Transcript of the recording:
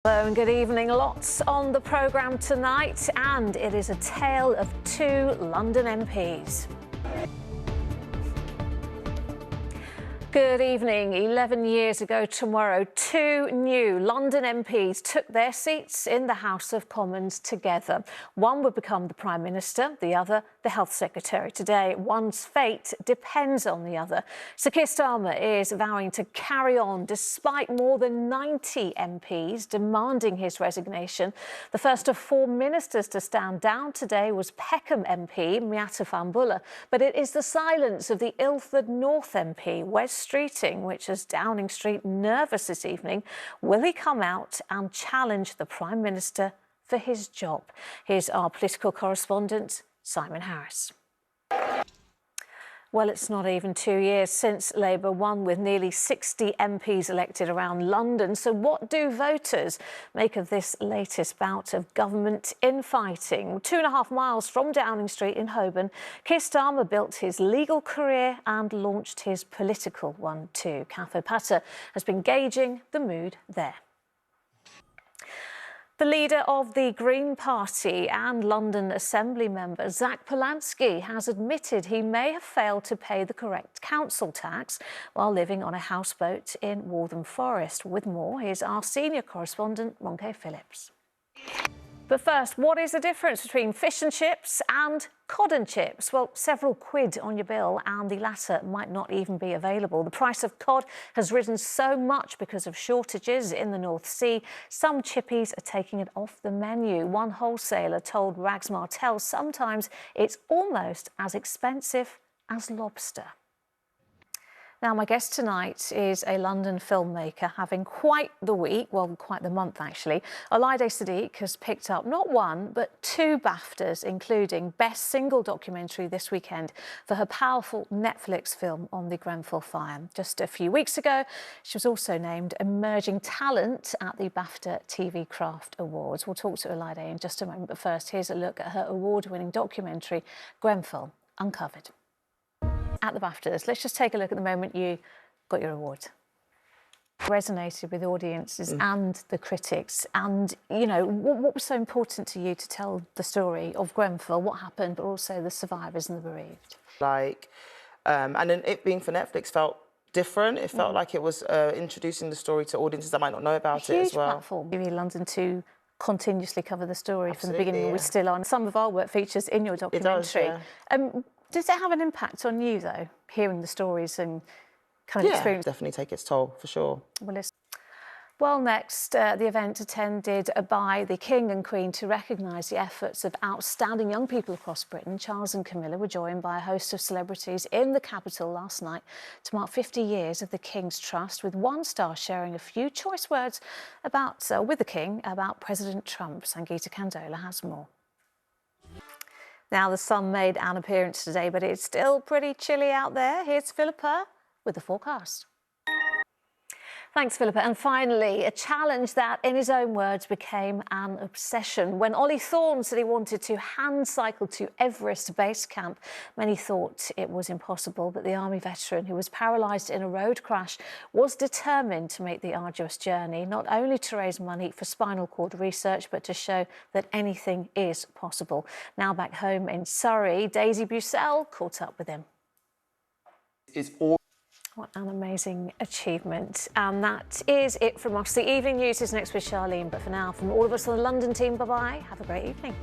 Hello and good evening. Lots on the programme tonight, and it is a tale of two London MPs. Good evening. 11 years ago tomorrow, two new London MPs took their seats in the House of Commons together. One would become the Prime Minister, the other the Health Secretary. Today, one's fate depends on the other. Sir Keir Starmer is vowing to carry on despite more than 90 MPs demanding his resignation. The first of four ministers to stand down today was Peckham MP Miata Fahnbulleh, but it is the silence of the Ilford North MP Wes Streeting which has Downing Street nervous this evening. Will he come out and challenge the Prime Minister for his job? Here's our political correspondent, Simon Harris. Well, it's not even 2 years since Labour won with nearly 60 MPs elected around London. So what do voters make of this latest bout of government infighting? 2.5 miles from Downing Street in Holborn, Keir Starmer built his legal career and launched his political one too. Kath O'Patter has been gauging the mood there. The leader of the Green Party and London Assembly member Zach Polanski has admitted he may have failed to pay the correct council tax while living on a houseboat in Waltham Forest. With more, here's our senior correspondent, Ronke Phillips. But first, what is the difference between fish and chips and cod and chips? Well, several quid on your bill, and the latter might not even be available. The price of cod has risen so much because of shortages in the North Sea. Some chippies are taking it off the menu. One wholesaler told Rags Martell sometimes it's almost as expensive as lobster. Now, my guest tonight is a London filmmaker having quite the week, well, quite the month actually. Olaide Sadiq has picked up not one, but two BAFTAs, including Best Single Documentary this weekend for her powerful Netflix film on the Grenfell fire. Just a few weeks ago, she was also named Emerging Talent at the BAFTA TV Craft Awards. We'll talk to Olaide in just a moment, but first, here's a look at her award-winning documentary, Grenfell Uncovered. At the BAFTAs, let's just take a look at the moment you got your award. Resonated with audiences and the critics, and you know, what was so important to you to tell the story of Grenfell, what happened, but also the survivors and the bereaved? And then it being for Netflix felt different. It felt like it was introducing the story to audiences that might not know about it as well. Huge platform. You need London to continuously cover the story. Absolutely, from the beginning. We're still on. Some of our work features in your documentary. It does, Does it have an impact on you, though, hearing the stories and kind of experience? Definitely take its toll, for sure. Well, next, the event attended by the King and Queen to recognise the efforts of outstanding young people across Britain. Charles and Camilla were joined by a host of celebrities in the capital last night to mark 50 years of the King's Trust, with one star sharing a few choice words with the King about President Trump. Sangeeta Kandola has more. Now, the sun made an appearance today, but it's still pretty chilly out there. Here's Philippa with the forecast. Thanks, Philippa. And finally, a challenge that, in his own words, became an obsession. When Ollie Thorne said he wanted to hand cycle to Everest Base Camp, many thought it was impossible, but the Army veteran, who was paralysed in a road crash, was determined to make the arduous journey, not only to raise money for spinal cord research, but to show that anything is possible. Now back home in Surrey, Daisy Bucell caught up with him. What an amazing achievement. And that is it from us. The evening news is next with Charlene. But for now, from all of us on the London team, bye-bye. Have a great evening.